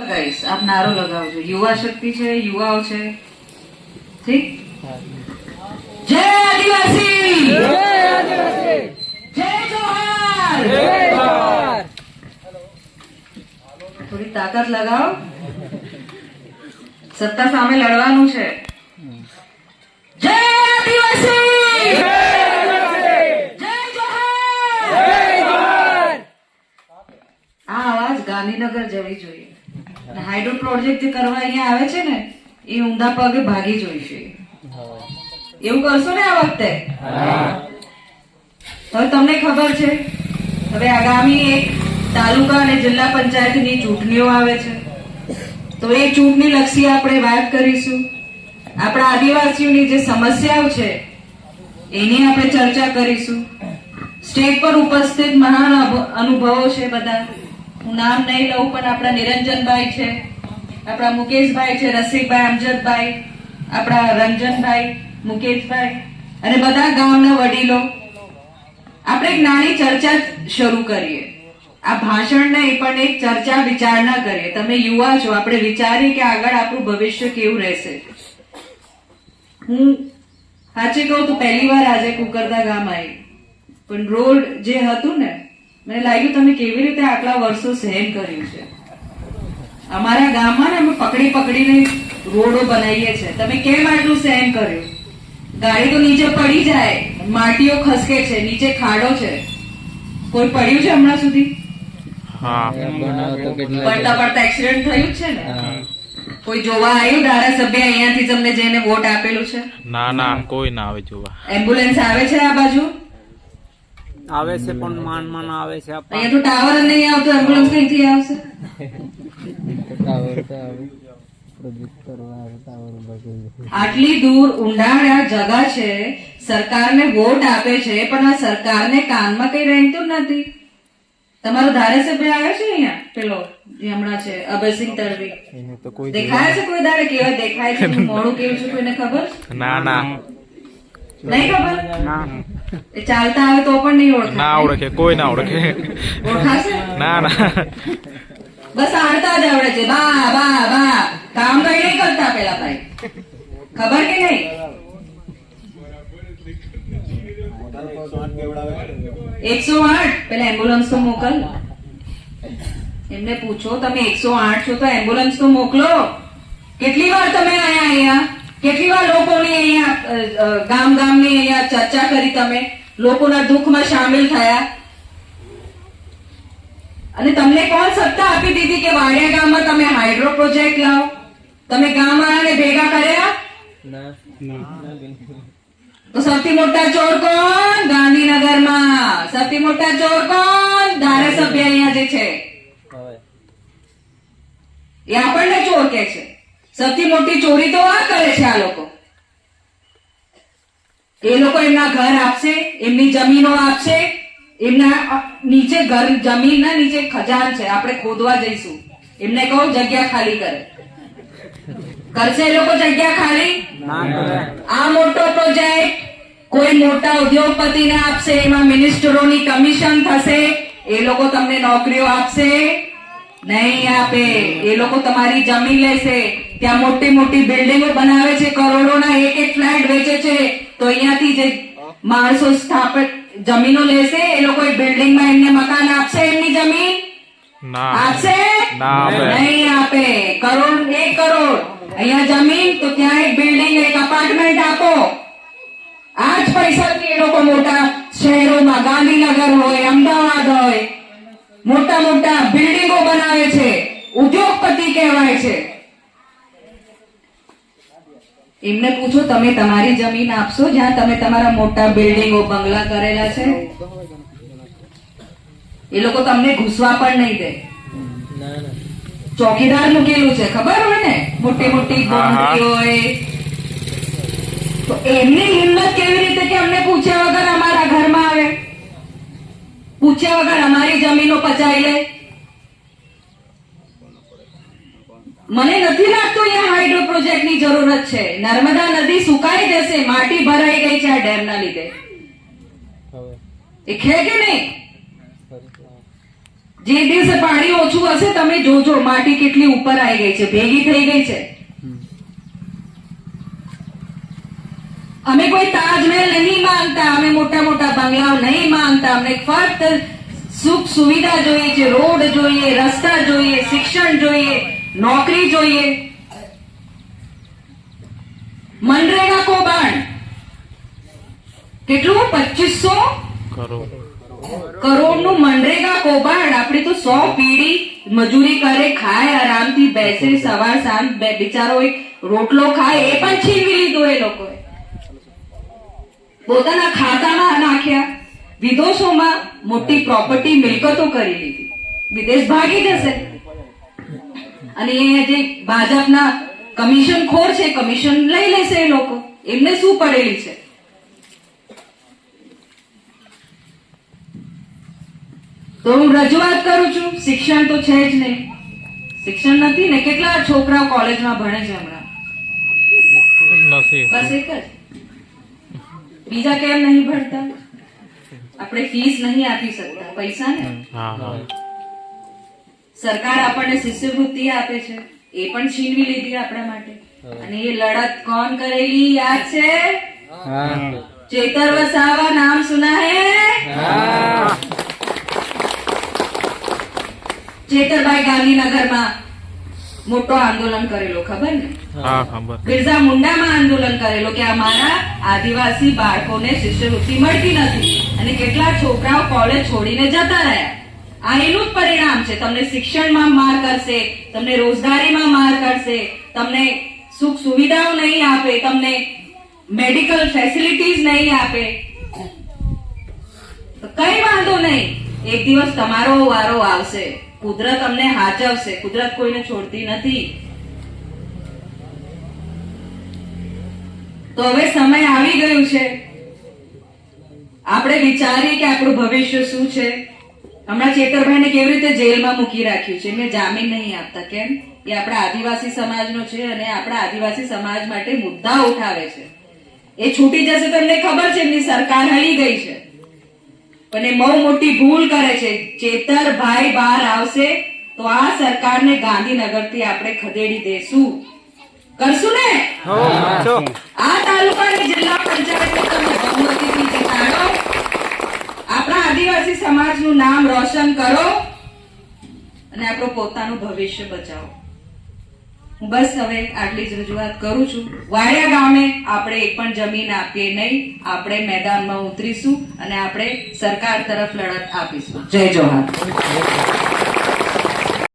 Guys આપ નારો લગાવજો. યુવા શક્તિ છે, યુવાઓ છે. ઠીક. જય આદિવાસી, જય જોહાર. થોડી તાકાત લગાવો. સત્તા સામે લડવાનું છે. જય આદિવાસી, જય જોહાર. આ અવાજ ગાંધીનગર જવી જોઈએ. હાઇડ્રો પ્રોજેક્ટ જે કરવા અહીંયા આવે છે ને, એ ઊંધા પગે ભાગી જોઈશે. એવું કરશો ને આ વખતે? હવે તમને ખબર છે, હવે આગામી એક તાલુકા અને જિલ્લા પંચાયતની ચૂંટણીઓ આવે છે, તો એ ચૂંટણી લક્ષી આપણે વાત કરીશું. આપણા આદિવાસીઓની જે સમસ્યાઓ છે એની આપણે ચર્ચા કરીશું. સ્ટેજ પર ઉપસ્થિત મહાન અનુભવો છે બધા. હું નામ નહીં લઉં, પણ આપણા નિરંજનભાઈ છે, આપણા મુકેશભાઈ છે, રસિકભાઈ, અમજદભાઈ, આપણા રંજનભાઈ, મુકેશભાઈ અને બધા ગામના વડીલો. આપણે એક નાની ચર્ચા શરૂ કરીએ. આ ભાષણ નહીં, પણ એક ચર્ચા વિચારણા કરીએ. તમે યુવા છો, આપણે વિચારીએ કે આગળ આપણું ભવિષ્ય કેવું રહેશે. હું સાચે કહું તો પહેલી વાર આજે કુકરદા ગામ આવી, પણ રોડ જે હતું ને, મને લાગ્યું તમે કેવી રીતે આટલા વર્ષો સહન કર્યું છે. અમારા ગામમાં ને અમે પકડી પકડીને રોડો બનાવીએ છીએ. તમે કેમ આટલું સહન કર્યું? ગાડી તો નીચે પડી જાય, માટીઓ ખસકે છે, નીચે ખાડો છે. કોઈ પડ્યું છે હમણાં સુધી? પડતા પડતા એક્સિડન્ટ થયું છે ને? કોઈ જોવા આવ્યું ધારાસભ્ય અહીંયાથી તમને જેને વોટ આપેલું છે? ના ના, કોઈ ના આવે જોવા. એમ્બ્યુલન્સ આવે છે આ બાજુ? આવે છે પણ માન માન આવે છે. અહીંયા તો ટાવર જ નહીં આવતો, એમ્બ્યુલન્સ કઈથી આવશે? આટલી દૂર ઊંડાણ જગા છે, સરકારને વોટ આપે છે, પણ આ સરકારને કાનમાં કઈ રહેતું નથી. તમારો ધારાસભ્ય આવ્યો છે અહીંયા, પેલો જે હમણાં છે અભયસિંહ તડવી, દેખાય છે કોઈ દાડે? કેવા દેખાય છે? મોડું કેવું છે કોઈને ખબર? ના ના, નહીં ખબર. એ ચાલતા આવે તો પણ નહીં ઓળખે. ના ઓળખે, કોઈ ના ઓળખે. ઓળખાશે? ના ના, બસ આડતા જ આવડે છે. બા બા બા, કામ કઈ નહીં કરતા પેલા ભાઈ. ખબર કે નહીં? 108 પેલા એમ્બ્યુલન્સ તો મોકલ. એમને પૂછો, તમે 108 છો તો એમ્બ્યુલન્સ તો મોકલો. કેટલી વાર તમે આયા અહીંયા? કેટલી વાર લોકોની અહીંયા ગામ ગામની અહીંયા ચર્ચા કરી? તમે લોકોના દુઃખમાં સામેલ થયા? અને તમને કોણ સત્તા આપી દીધી કે વાડિયા ગામમાં તમે હાઇડ્રો પ્રોજેક્ટ લાવો? તમે ગામવાળાને ભેગા કર્યા? તો સૌથી મોટા ચોર કોણ? ગાંધીનગરમાં સૌથી મોટા ચોર કોણ? ધારાસભ્ય અહીંયા જે છે એ આપણને ચોર કે છે. સૌથી મોટી ચોરી તો આ કરે છે આ લોકો. એ લોકો એમના ઘર આપશે, એમની જમીનો આપશે, એમના નીચે ઘર, જમીનના નીચે ખજાન છે, આપણે ખોદવા જઈશું. એમને કહો જગ્યા ખાલી કરે. કરશે એ લોકો જગ્યા ખાલી? આ મોટો પ્રોજેક્ટ કોઈ મોટા ઉદ્યોગપતિને આપશે, એમાં મિનિસ્ટરોની કમિશન થશે, એ લોકો તમને નોકરીઓ આપશે? નહીં આપે. એ લોકો તમારી જમીન લેશે, ત્યાં મોટી મોટી બિલ્ડિંગો બનાવે છે, કરોડોના એક એક ફ્લેટ વેચે છે. તો અહીંયાથી જે માણસો સ્થાપિત જમીનો લેશે, એ લોકો બિલ્ડિંગમાં એમને મકાન આપશે? એમની જમીન આપશે? નહીં આપે. કરોડ, 1 કરોડ અહીંયા જમીન, તો ત્યાં એક બિલ્ડિંગ, એક અપાર્ટમેન્ટ આપો. આ જ પૈસાથી એ લોકો મોટા શહેરોમાં, ગાંધીનગર હોય, અમદાવાદ હોય, મોટા મોટા બિલ્ડિંગો બનાવે છે, ઉદ્યોગપતિ કહેવાય છે. એમને પૂછો, તમે તમારી જમીન આપશો જ્યાં તમે તમારા મોટા બિલ્ડિંગો, બંગલા કરેલા છે? એ લોકો તમને ઘૂસવા પણ નહીં દે. ચોકીદાર મૂકેલું છે, ખબર હોય ને? મોટી મોટી ગોમતી હોય. તો એમની હિંમત કેવી રીતે કે અમને પૂછ્યા વગર અમારા ઘરમાં આવે, પૂછ્યા વગર અમારી જમીનો પચાવી લે? મને નથી લાગતું અહીંયા હાઇડ્રો પ્રોજેક્ટની જરૂરત છે. નર્મદા નદી સુકાઈ જશે, માટી ભરાઈ ગઈ છે આ ડેમના લીધે. એ ખે કે નહીં? જે દિવસે પાણી ઓછું હશે તમે જોજો માટી કેટલી ઉપર આવી ગઈ છે, ભેગી થઈ ગઈ છે. અમે કોઈ તાજમહેલ નહીં માંગતા, અમે મોટા મોટા બંગલાઓ નહીં માંગતા, અમને ફક્ત સુખ સુવિધા જોઈએ છે, રોડ જોઈએ, રસ્તા જોઈએ, શિક્ષણ જોઈએ, નોકરી જોઈએ. મનરેગા કૌભાંડ કેટલું 2500 કરોડનું મનરેગા કૌભાંડ. આપણી તો 100 પેઢી મજૂરી કરે, ખાય, આરામથી બેસે, સવાર સાંજ બિચારો એક રોટલો ખાય, એ પણ છીનવી લીધું એ લોકોએ, પોતાના ખાતામાં નાખ્યા. વિદેશોમાં મોટી પ્રોપર્ટી મિલકતો કરી લીધી, વિદેશ ભાગી જશે. અને એ જે ભાજપના કમિશન ખોર છે, કમિશન લઈ લેશે એ લોકો, એમને શું પડેલી છે. તો હું રજૂઆત કરું છું, શિક્ષણ તો છે જ નહીં, શિક્ષણ નથી ને. કેટલા છોકરાઓ કોલેજમાં ભણે છે હમણાં? નથી. બસ એક જ. બીજા કેમ નહીં ભણતા? આપણે ફીસ નહીં આપી શકતા, પૈસા ને. હા હા. સરકાર આપણને શિષ્યવૃત્તિ આપે છે, એ પણ છીનવી લીધી આપણા માટે. અને એ લડત કોણ કરેલી યાદ છે? ચેતર વસાવા નામ સુના હે? ચેતરભાઈ ગાંધીનગરમાં મોટો આંદોલન કરેલો, ખબર ને? હા ખબર. બિરસા મુંડામાં આંદોલન કરેલો કે અમારા આદિવાસી બાળકોને શિષ્યવૃત્તિ મળતી નથી, અને કેટલા છોકરાઓ કોલેજ છોડીને જતા રહ્યા. આ એનું જ પરિણામ છે. તમને શિક્ષણમાં માર કરશે, તમને રોજગારીમાં માર કરશે, તમને સુખ સુવિધાઓ નહીં આપે, તમને મેડિકલ ફેસિલિટીઝ નહીં આપે. તો કઈ વાંધો નહીં, એક દિવસ તમારો વારો આવશે. કુદરત અમને હાચવશે, કુદરત કોઈને છોડતી નથી. તો હવે સમય આવી ગયું છે, આપણે વિચારીએ કે આપણું ભવિષ્ય શું છે. હમણાં ચેતરભાઈને કેવી રીતે જેલમાં મૂકી રાખ્યું છે, એમને જામીન નહીં આપતા. કેમ? એ આપણા આદિવાસી સમાજનો છે અને આપણા આદિવાસી સમાજ માટે મુદ્દા ઉઠાવે છે. એ છૂટી જશે તો એમને ખબર છે એમની સરકાર હલી ગઈ છે, પણ એ બહુ મોટી ભૂલ કરે છે. ચેતરભાઈ બહાર આવશે તો આ સરકારને ગાંધીનગરથી આપણે ખદેડી દેશું. કરશું ને? આ તાલુકાની જિલ્લા પંચાયતને તમે બહુમતીથી જીતાડો, આપણા આદિવાસી સમાજનું નામ રોશન કરો અને આપણું પોતાનું ભવિષ્ય બચાવો. હું બસ હવે આટલી જ રજૂઆત કરું છું. વાડિયા ગામને આપણે એક પણ જમીન આપીએ નહીં, આપણે મેદાનમાં ઉતરીશું અને આપણે સરકાર તરફ લડત આપીશું. જય જોહાર.